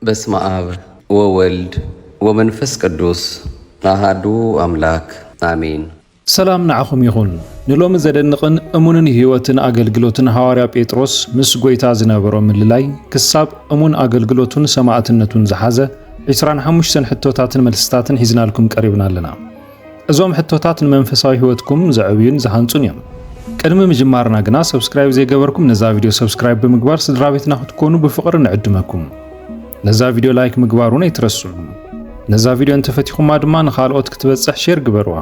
በስመ አብ ወወልድ ወመንፈስ ቅዱስ አሐዱ አምላክ አሜን። ሰላም ንዓኹም ይኹን። ንሎሚ ዘደንቕን እሙንን ህይወትን አገልግሎትን ሐዋርያ ጴጥሮስ ምስ ጎይታ ዝነበሮ ምልላይ ክሳብ እሙን አገልግሎቱን ሰማዕትነቱን ዝሓዘ 25 ሕቶታትን መልስታትን ሒዝናልኩም ቀሪብና ኣለና። እዞም ሕቶታት ንመንፈሳዊ ህይወትኩም ዘዕብዩን ዝሃንጹን እዮም። ቅድሚ ምጅማርና ግና ሰብስክራይብ ዘይገበርኩም ነዛ ቪድዮ ሰብስክራይብ ብምግባር ስድራ ቤትና ክትኮኑ ብፍቕሪ ንዕድመኩም። ነዛ ቪድዮ ላይክ ምግባሩን አይትረስዑ። ነዛ ቪድዮ እንተፈቲኹማ ድማ ንኻልኦት ክትበጽሕ ሼር ግበርዋ።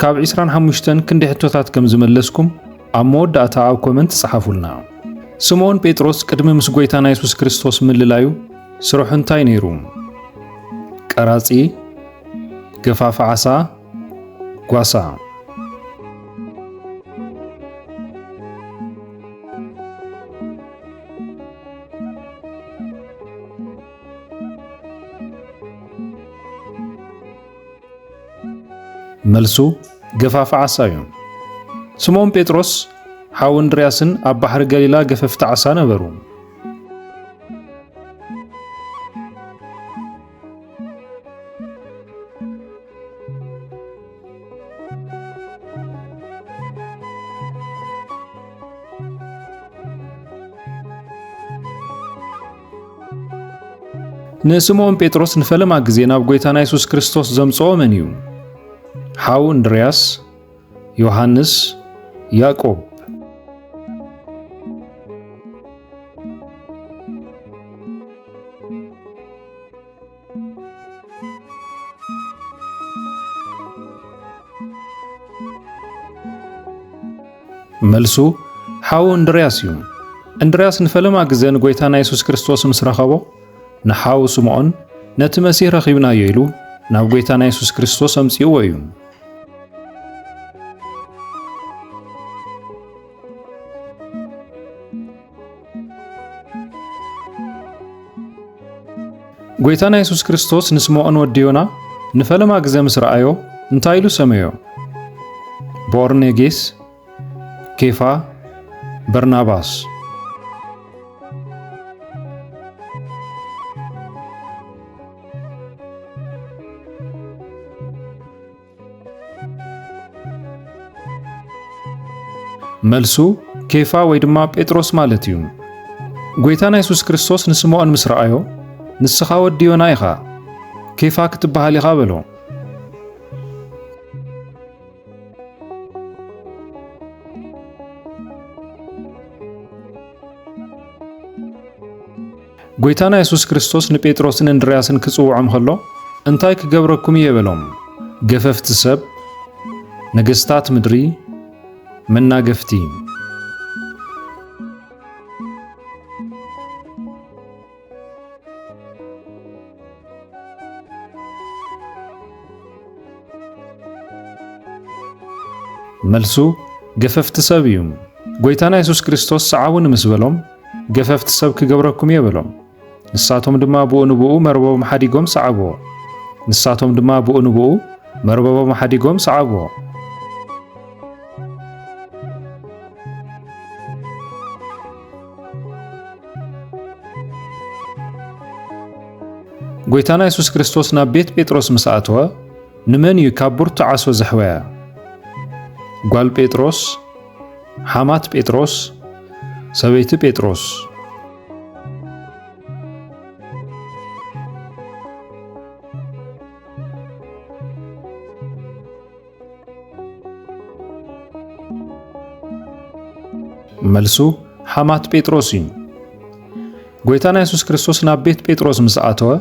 ካብ 25 ክንዲ ሕቶታት ከም ዝመለስኩም ኣብ መወዳእታ ኣብ ኮመንት ጻሓፉልና። ስምዖን ጴጥሮስ ቅድሚ ምስ ጎይታና ኢየሱስ ክርስቶስ ምልላዩ ስርሑ እንታይ ነይሩ? ቀራጺ፣ ገፋፍ ዓሳ፣ ጓሳ። መልሱ ገፋፍ ዓሳ እዩ። ስምዖን ጴጥሮስ ሓው እንድርያስን ኣብ ባሕሪ ገሊላ ገፈፍቲ ዓሳ ነበሩ። ንስምዖን ጴጥሮስ ንፈለማ ግዜ ናብ ጎይታና ኢየሱስ ክርስቶስ ዘምጽኦ መን እዩ? ሓው እንድርያስ፣ ዮሐንስ፣ ያዕቆብ። መልሱ ሓው እንድርያስ እዩ። እንድርያስ ንፈለማ ግዜ ንጎይታና ኢየሱስ ክርስቶስ ምስ ረኸቦ ንሓው ስምዖን ነቲ መሲሕ ረኺብናዮ ኢሉ ናብ ጎይታና ኢየሱስ ክርስቶስ ኣምጺእዎ እዩ። ጎይታና ኢየሱስ ክርስቶስ ንስምዖን ወዲዮና ንፈለማ ግዜ ምስ ረኣዮ እንታይ ኢሉ ሰመዮ? ቦርኔጌስ፣ ኬፋ፣ በርናባስ። መልሱ ኬፋ ወይ ድማ ጴጥሮስ ማለት እዩ። ጎይታና ኢየሱስ ክርስቶስ ንስምዖን ምስ ረኣዮ ንስኻ ወዲዮና ኢኻ፣ ኬፋ ክትበሃል ኢኻ በሎ። ጎይታና ኢየሱስ ክርስቶስ ንጴጥሮስን እንድርያስን ክጽውዖም ከሎ እንታይ ክገብረኩም እየ በሎም? ገፈፍቲ ሰብ፣ ነገሥታት ምድሪ፣ መናገፍቲ። መልሱ ገፈፍቲ ሰብ እዩ። ጎይታና ኢየሱስ ክርስቶስ ሰዓውን ምስ በሎም ገፈፍቲ ሰብ ክገብረኩም እየ በሎም። ንሳቶም ድማ ብኡ ንብኡ መርበቦም ሓዲጎም ሰዓብዎ። ንሳቶም ድማ ብኡ ንብኡ መርበቦም ሓዲጎም ሰዓብዎ። ጎይታና ኢየሱስ ክርስቶስ ናብ ቤት ጴጥሮስ ምስ ኣተወ ንመን እዩ ካብ ብርቱ ዓሶ ዘሕወያ? ጓል ጴጥሮስ፣ ሓማት ጴጥሮስ፣ ሰበይቲ ጴጥሮስ። መልሱ ሓማት ጴጥሮስ እዩ። ጎይታና ኢየሱስ ክርስቶስ ናብ ቤት ጴጥሮስ ምስ ኣተወ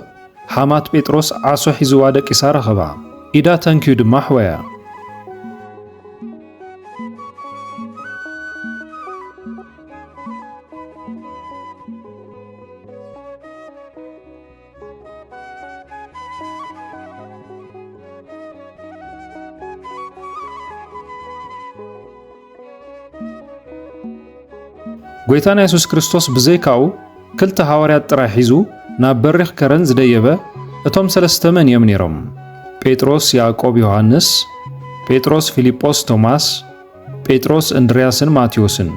ሓማት ጴጥሮስ ዓሶ ሒዝዋ ደቂሳ ረኸባ፣ ኢዳ ተንኪዩ ድማ ኣሕወያ። ጎይታና ኢየሱስ ክርስቶስ ብዘይካኡ ክልተ ሐዋርያት ጥራይ ሒዙ ናብ በሪኽ ከረን ዝደየበ እቶም ሰለስተ መን እዮም ነይሮም? ጴጥሮስ፣ ያዕቆብ፣ ዮሐንስ፣ ጴጥሮስ፣ ፊልጶስ፣ ቶማስ፣ ጴጥሮስ፣ እንድርያስን ማቴዎስን።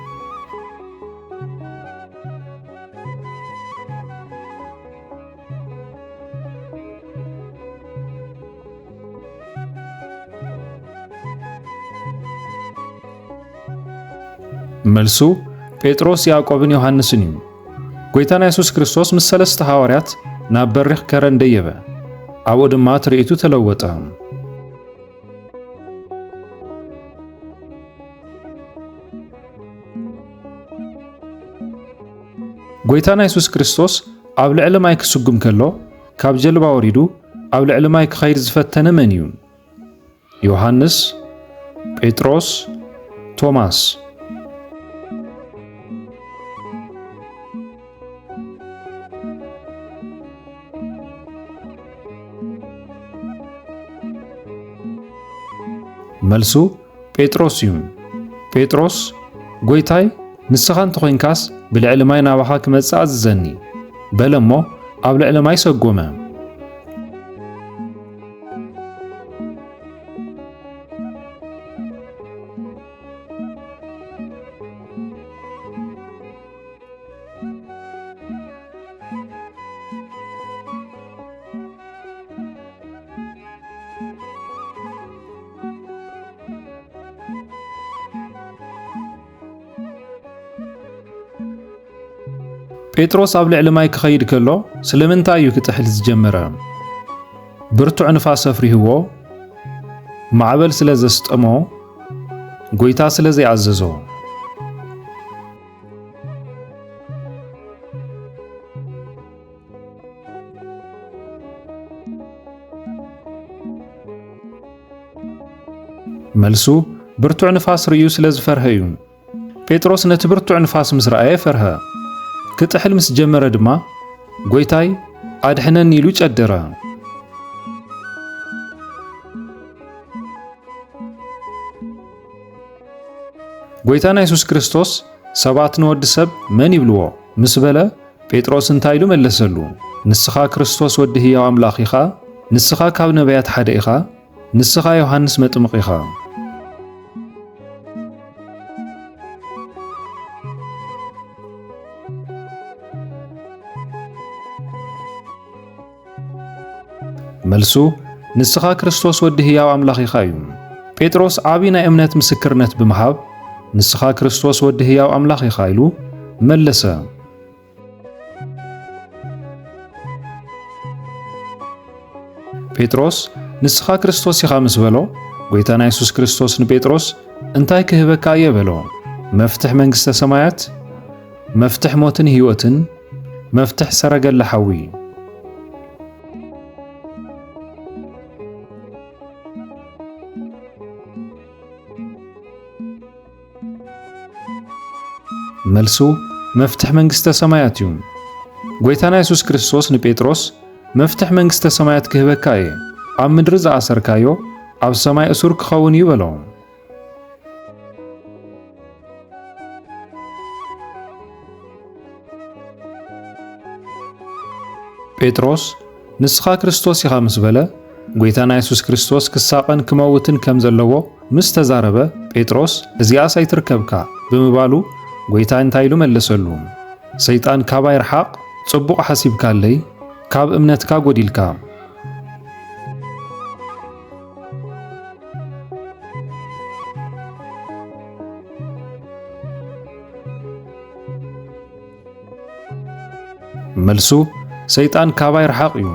መልሱ ጴጥሮስ ያዕቆብን ዮሐንስን እዩ። ጎይታና ኢየሱስ ክርስቶስ ምስ ሰለስተ ሐዋርያት ናብ በሪኽ ከረን ደየበ። ኣብኡ ድማ ትርኢቱ ተለወጠ። ጎይታና ኢየሱስ ክርስቶስ ኣብ ልዕሊ ማይ ክስጉም ከሎ ካብ ጀልባ ወሪዱ ኣብ ልዕሊ ማይ ክኸይድ ዝፈተነ መን እዩ? ዮሐንስ፣ ጴጥሮስ፣ ቶማስ? መልሱ ጴጥሮስ እዩ። ጴጥሮስ ጎይታይ ንስኻ እንተኾይንካስ ብልዕሊ ማይ ናባኻ ክመጽእ ኣዝዘኒ በለ እሞ ኣብ ልዕሊ ማይ ሰጎመ። ጴጥሮስ ኣብ ልዕሊ ማይ ክኸይድ ከሎ ስለምንታይ እዩ ክጥሕል ዝጀመረ? ብርቱዕ ንፋስ ኣፍሪህዎ፣ ማዕበል ስለ ዘስጠሞ፣ ጎይታ ስለ ዘይኣዘዞ? መልሱ ብርቱዕ ንፋስ ርእዩ ስለ ዝፈርሀ እዩ። ጴጥሮስ ነቲ ብርቱዕ ንፋስ ምስ ረኣየ ፈርሀ። ክጥሕል ምስ ጀመረ ድማ ጎይታይ ኣድሕነኒ ኢሉ ጨደረ። ጎይታና ኢየሱስ ክርስቶስ ሰባት ንወዲ ሰብ መን ይብልዎ ምስ በለ ጴጥሮስ እንታይ ኢሉ መለሰሉ? ንስኻ ክርስቶስ ወዲ ሕያው ኣምላኽ ኢኻ፣ ንስኻ ካብ ነቢያት ሓደ ኢኻ፣ ንስኻ ዮሐንስ መጥምቕ ኢኻ። መልሱ ንስኻ ክርስቶስ ወዲ ሕያው ኣምላኽ ኢኻ እዩ። ጴጥሮስ ዓብዪ ናይ እምነት ምስክርነት ብምሃብ ንስኻ ክርስቶስ ወዲ ሕያው ኣምላኽ ኢኻ ኢሉ መለሰ። ጴጥሮስ ንስኻ ክርስቶስ ኢኻ ምስ በሎ ጎይታና ኢየሱስ ክርስቶስ ንጴጥሮስ እንታይ ክህበካ እየ በሎ? መፍትሕ መንግሥተ ሰማያት፣ መፍትሕ ሞትን ሕይወትን፣ መፍትሕ ሰረገላ ሓዊ። መልሱ መፍትሕ መንግሥተ ሰማያት እዩ። ጎይታና ኢየሱስ ክርስቶስ ንጴጥሮስ መፍትሕ መንግሥተ ሰማያት ክህበካ እየ፣ ኣብ ምድሪ ዝኣሰርካዮ ኣብ ሰማይ እሱር ክኸውን እዩ በሎ። ጴጥሮስ ንስኻ ክርስቶስ ኢኻ ምስ በለ ጎይታና ኢየሱስ ክርስቶስ ክሳቐን ክመውትን ከም ዘለዎ ምስ ተዛረበ ጴጥሮስ እዚኣስ ኣይትርከብካ ብምባሉ ጎይታ እንታይ ኢሉ መለሰሉ? ሰይጣን ካባይ ርሓቕ፣ ጽቡቕ ሓሲብካለይ ካብ እምነትካ ጐዲልካ። መልሱ ሰይጣን ካባይ ርሓቕ እዩ።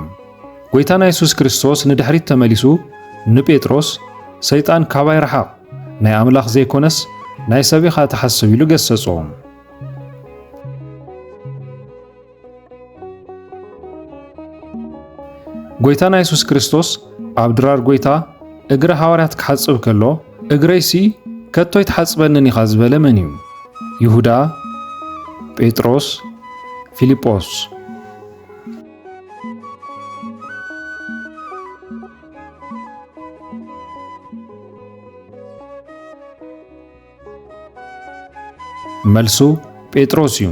ጎይታና ኢየሱስ ክርስቶስ ንድሕሪት ተመሊሱ ንጴጥሮስ ሰይጣን ካባይ ርሓቕ፣ ናይ ኣምላኽ ዘይኮነስ ናይ ሰብ ኢኻ ተሓስብ ኢሉ ገሰጾ። ጎይታና ኢየሱስ ክርስቶስ ኣብ ድራር ጎይታ እግሪ ሐዋርያት ክሓጽብ ከሎ እግረይሲ ከቶ ይትሓጽበንን ኢኻ ዝበለ መን እዩ? ይሁዳ፣ ጴጥሮስ፣ ፊልጶስ? መልሱ ጴጥሮስ እዩ።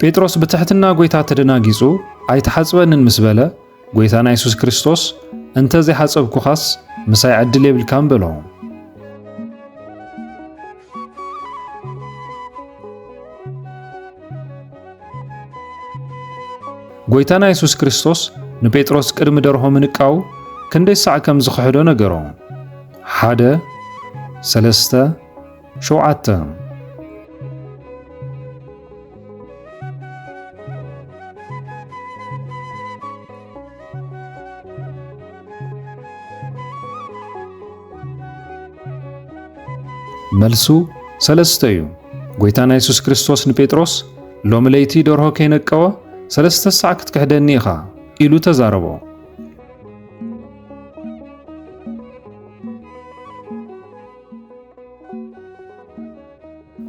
ጴጥሮስ ብትሕትና ጎይታ ተደናጊጹ ኣይትሓጽበንን ምስ በለ ጎይታና ኢየሱስ ክርስቶስ እንተዘይሓጸብኩኻስ ምሳይ ዕድል የብልካን በሎ። ጎይታና ኢየሱስ ክርስቶስ ንጴጥሮስ ቅድሚ ደርሆ ምንቃው ክንደይ ሰዕ ከም ዝኽሕዶ ነገሮ። 1 3 7 መልሱ ሰለስተ እዩ። ጎይታና ኢየሱስ ክርስቶስ ንጴጥሮስ ሎሚ ለይቲ ደርሆ ከይነቀወ 3 ሰዓት ክትክሕደኒ ኢኻ ኢሉ ተዛረቦ።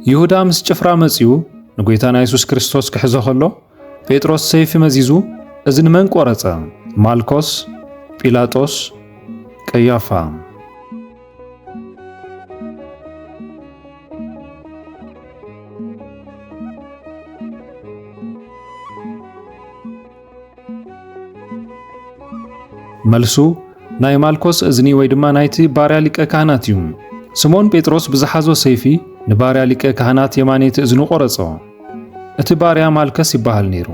ይሁዳ ምስ ጭፍራ መጺኡ ንጎይታና ኢየሱስ ክርስቶስ ክሕዞ ከሎ ጴጥሮስ ሰይፊ መዚዙ እዝኒ መን ቆረጸ? ማልኮስ፣ ጲላጦስ፣ ቀያፋ። መልሱ ናይ ማልኮስ እዝኒ ወይ ድማ ናይቲ ባርያ ሊቀ ካህናት እዩ። ስሞን ጴጥሮስ ብዝሓዞ ሰይፊ ንባርያ ሊቀ ካህናት የማነይቲ እዝኑ ቆረጾ። እቲ ባርያ ማልከስ ይበሃል ነይሩ።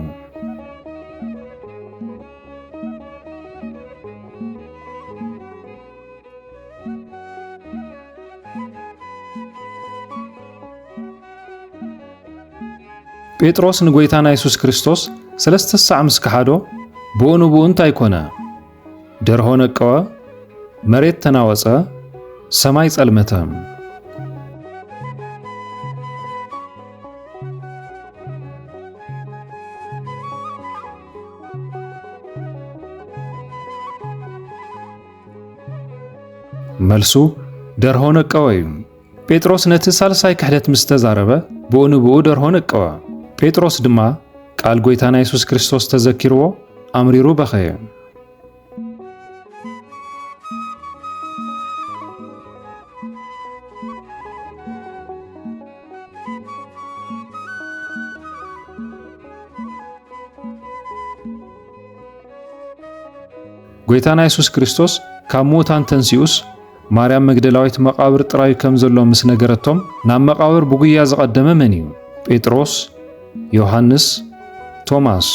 ጴጥሮስ ንጎይታና ኢየሱስ ክርስቶስ 3 ሰዓት ምስ ከሓዶ ብኡን እንታይ ኮነ? ደርሆ ነቀወ፣ መሬት ተናወጸ፣ ሰማይ ጸልመተ። መልሱ ደርሆ ነቀወ እዩ። ጴጥሮስ ነቲ ሳልሳይ ክሕደት ምስ ተዛረበ ብኡን ደርሆ ነቀወ። ጴጥሮስ ድማ ቃል ጎይታና ኢየሱስ ክርስቶስ ተዘኪርዎ ኣምሪሩ በኸየ። ጎይታና ኢየሱስ ክርስቶስ ካብ ሙታን ተንሲኡስ ማርያም መግደላዊት መቃብር ጥራይ ከም ዘሎ ምስ ነገረቶም ናብ መቃብር ብጉያ ዝቐደመ መን እዩ? ጴጥሮስ፣ ዮሐንስ፣ ቶማስ።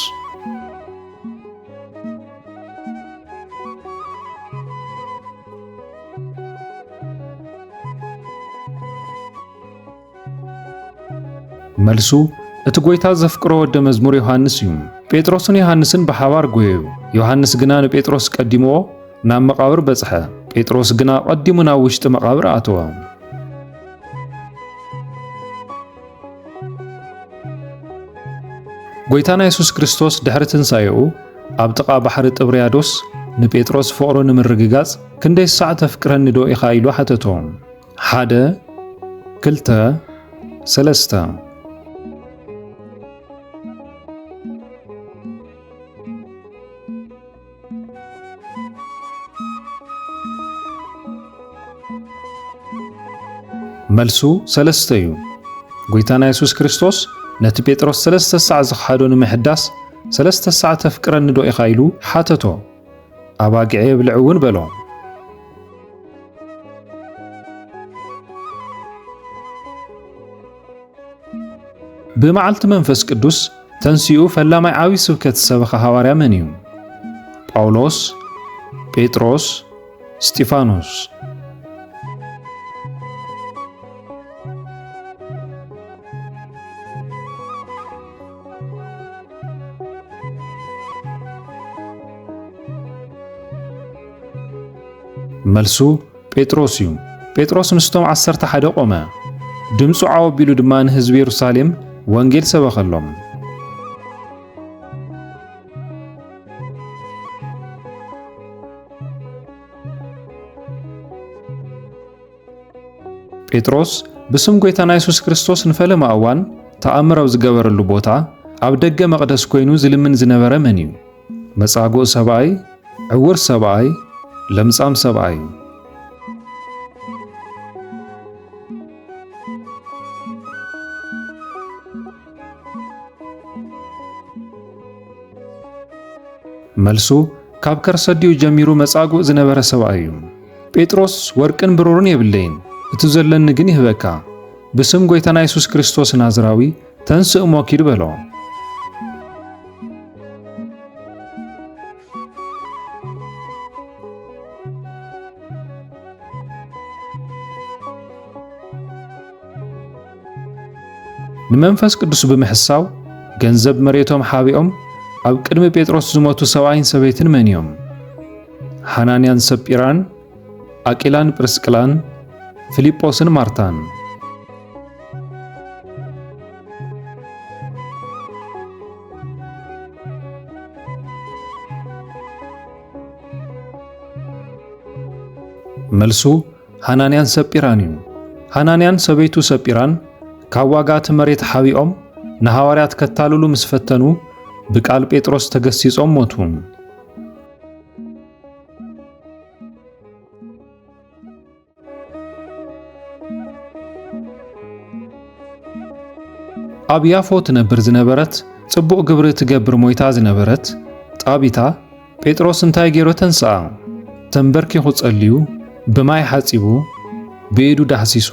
መልሱ እቲ ጎይታ ዘፍቅሮ ወደ መዝሙር ዮሐንስ እዩ። ጴጥሮስን ዮሐንስን ብሓባር ጎየዩ። ዮሐንስ ግና ንጴጥሮስ ቀዲምዎ ናብ መቃብር በጽሐ። ጴጥሮስ ግና ቀዲሙ ናብ ውሽጢ መቃብር ኣተወ። ጎይታና ኢየሱስ ክርስቶስ ድሕሪ ትንሣኤኡ ኣብ ጥቓ ባሕሪ ጥብርያዶስ ንጴጥሮስ ፍቕሩ ንምርግጋጽ ክንደይ ሰዓት ተፍቅረኒ ዶ ኢኻ ኢሉ ሓተቶም። 1 2 3 መልሱ 3 እዩ። ጎይታና ኢየሱስ ክርስቶስ ነቲ ጴጥሮስ 3 ሰዓት ዝኸሓዶ ንምሕዳስ 3 ሰዓት ተፍቅረኒ ዶ ኢኻ ኢሉ ሓተቶ። ኣባጊዕ የብልዕ እውን በሎ። ብመዓልቲ መንፈስ ቅዱስ ተንሲኡ ፈላማይ ዓብይ ስብከት ዝሰበኸ ሐዋርያ መን እዩ? ጳውሎስ፣ ጴጥሮስ፣ እስጢፋኖስ። መልሱ ጴጥሮስ እዩ። ጴጥሮስ ምስቶም 11 ቆመ። ድምፁ ዓወቢሉ ድማ ንህዝቢ ኢየሩሳሌም ወንጌል ሰበኸሎም። ጴጥሮስ ብስም ጎይታና ኢየሱስ ክርስቶስ ንፈለማ እዋን ተኣምራው ዝገበረሉ ቦታ ኣብ ደገ መቕደስ ኮይኑ ዝልምን ዝነበረ መን እዩ? መጻጉዕ ሰብኣይ፣ ዕውር ሰብኣይ፣ ለምጻም ሰብኣይ። መልሱ ካብ ከርሰዲኡ ጀሚሩ መጻጉዕ ዝነበረ ሰብኣይ እዩ። ጴጥሮስ ወርቅን ብሩርን የብለይን፣ እቲ ዘለኒ ግን ይህበካ፣ ብስም ጎይታና ኢየሱስ ክርስቶስ ናዝራዊ ተንስእ ሞኪድ በሎ። ንመንፈስ ቅዱስ ብምሕሳው ገንዘብ መሬቶም ሓቢኦም ኣብ ቅድሚ ጴጥሮስ ዝሞቱ ሰብኣይን ሰበይትን መን እዮም? ሓናንያን ሰጲራን፣ ኣቂላን ጵርስቅላን፣ ፊልጶስን ማርታን። መልሱ ሐናንያን ሰጲራን እዩ። ሐናንያን ሰበይቱ ሰጲራን ካብ ዋጋት መሬት ሓቢኦም ንሐዋርያት ከታልሉ ምስ ፈተኑ ብቃል ጴጥሮስ ተገሲጾም ሞቱ። ኣብ ያፎ ትነብር ዝነበረት ጽቡቕ ግብሪ ትገብር ሞይታ ዝነበረት ጣቢታ ጴጥሮስ እንታይ ገይሮ ተንሥኣ? ተንበርኪኹ ጸልዩ፣ ብማይ ሓጺቡ፣ ብኢዱ ዳሕሲሱ።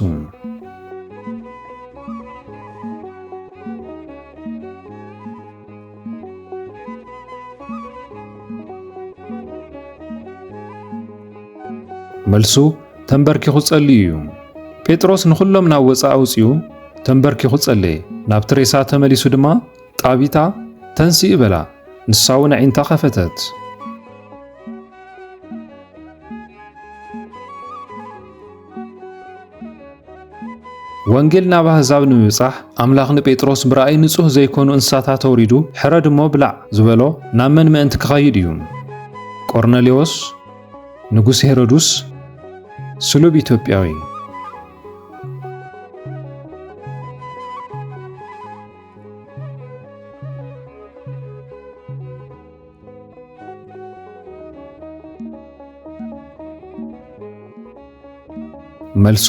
መልሱ ተንበርኪኹ ጸልዩ እዩ። ጴጥሮስ ንኹሎም ናብ ወፃኢ ኣውፂኡ ተንበርኪኹ ጸለየ። ናብ ትሬሳ ተመሊሱ ድማ ጣቢታ ተንሲኢ በላ፣ ንሳ እውን ዒንታ ኸፈተት። ወንጌል ናብ ኣሕዛብ ንምብጻሕ ኣምላኽ ንጴጥሮስ ብራእይ ንጹህ ዘይኮኑ እንስሳታት ተውሪዱ ሕረድ እሞ ብላዕ ዝበሎ ናብ መን ምእንቲ ክኸይድ እዩ? ቆርኔሌዎስ፣ ንጉስ ሄሮድስ፣ ስሉብ ኢትዮጵያዊ። መልሱ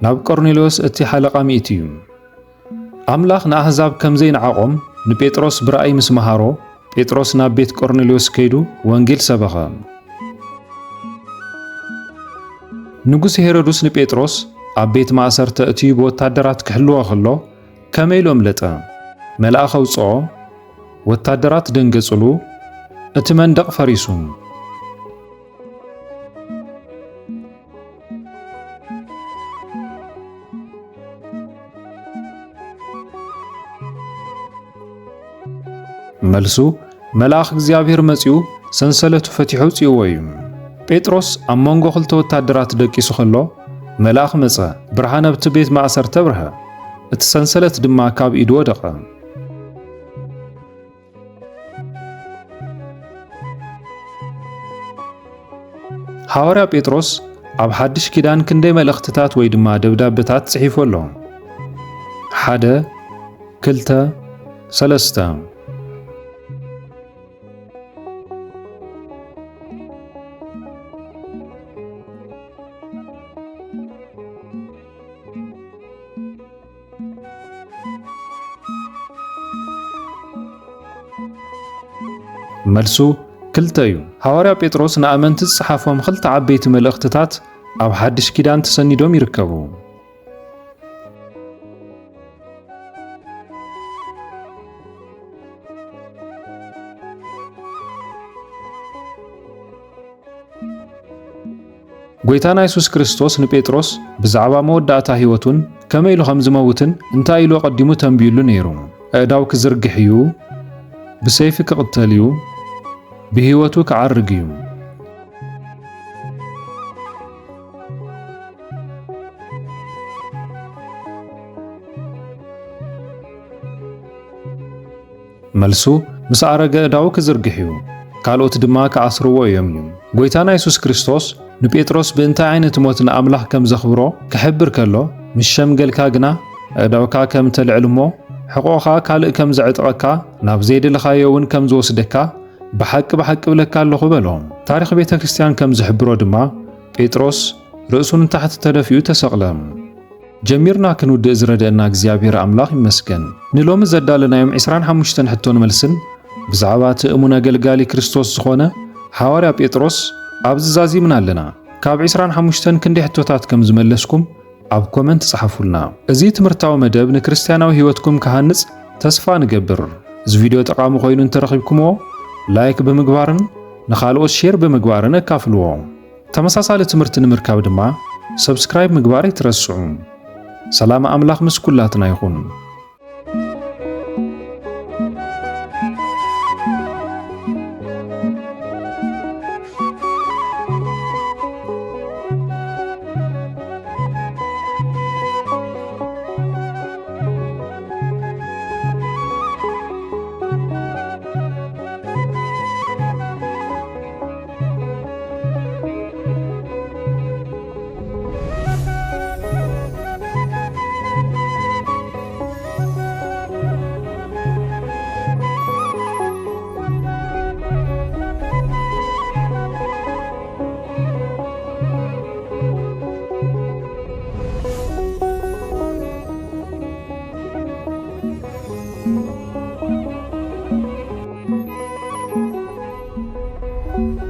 ናብ ቆርኔሌዎስ እቲ ሓለቓ ሚእቲ እዩ። ኣምላኽ ንኣሕዛብ ከም ዘይነዓቖም ንጴጥሮስ ብራእይ ምስ መሃሮ ጴጥሮስ ናብ ቤት ቆርኔሌዎስ ከይዱ ወንጌል ሰበኸ። ንጉስ ሄሮድስ ንጴጥሮስ ኣብ ቤት ማእሰር ተእትዩ ብወታደራት ክሕልዎ ከሎ ከመይ ኢሉ ኣምለጠ? መልኣኽ ኣውፅኦ፣ ወታደራት ደንገጽሉ፣ እቲ መንደቕ ፈሪሱ። መልሱ መልአኽ እግዚአብሔር መጺኡ ሰንሰለቱ ፈቲሑ ጽይዎ እዩ። ጴጥሮስ ኣብ መንጎ ክልተ ወታደራት ደቂሱ ከሎ መልአኽ መጸ፣ ብርሃን ኣብቲ ቤት ማእሰር ተብርሀ፣ እቲ ሰንሰለት ድማ ካብ ኢዱ ወደቐ። ሐዋርያ ጴጥሮስ ኣብ ሓድሽ ኪዳን ክንደይ መልእኽትታት ወይ ድማ ደብዳቤታት ጽሒፉ ኣሎ? 1 2 3 መልሱ 2 እዩ። ሐዋርያ ጴጥሮስ ንኣመንቲ ዝጸሓፎም ክልተ ዓበይቲ መልእኽትታት ኣብ ሓድሽ ኪዳን ተሰኒዶም ይርከቡ። ጎይታና ኢየሱስ ክርስቶስ ንጴጥሮስ ብዛዕባ መወዳእታ ሕይወቱን ከመይ ኢሉ ከም ዝመውትን እንታይ ኢሉ ቀዲሙ ተንቢዩሉ ነይሩ። ኣእዳው ክዝርግሕ እዩ፣ ብሰይፊ ክቕተል እዩ፣ ብሕይወቱ ክዓርግ እዩ። መልሱ ምስ ኣረገ ኣእዳው ክዝርግሕ እዩ፣ ካልኦት ድማ ክኣስርዎ እዮም እዩ። ጎይታና ኢየሱስ ክርስቶስ ንጴጥሮስ ብእንታይ ዓይነት ሞት ንኣምላኽ ከም ዘኽብሮ ክሕብር ከሎ ምስ ሸምገልካ ግና ኣእዳውካ ከም ተልዕል እሞ ሕቖኻ ካልእ ከም ዘዕጥቐካ ናብ ዘይደለኻዮ እውን ከም ዝወስደካ ብሓቂ ብለካ ኣለኹ በሎም። ታሪኽ ቤተ ክርስቲያን ከም ዝሕብሮ ድማ ጴጥሮስ ርእሱ ንታሕቲ ተደፊኡ ተሰቕለ። ጀሚርና ክንውድእ ዝረድአና እግዚአብሔር ኣምላኽ ይመስገን። ንሎሚ ዘዳለናዮም 25 ሕቶን መልስን ብዛዕባ እቲ እሙን ኣገልጋሊ ክርስቶስ ዝኾነ ሐዋርያ ጴጥሮስ ኣብዚ ዛዚምና ኣለና። ካብ 25 ክንደይ ሕቶታት ከም ዝመለስኩም ኣብ ኮመንት ጻሕፉልና። እዚ ትምህርታዊ መደብ ንክርስቲያናዊ ሕይወትኩም ክሃንጽ ተስፋ ንገብር። እዚ ቪድዮ ጠቃሚ ኮይኑ እንተረኺብኩምዎ ላይክ ብምግባርን ንኻልኦት ሼር ብምግባርን ኣካፍልዎ። ተመሳሳሊ ትምህርቲ ንምርካብ ድማ ሰብስክራይብ ምግባር ኣይትረስዑ። ሰላም ኣምላኽ ምስ ኩላትና ይኹን። እዩ።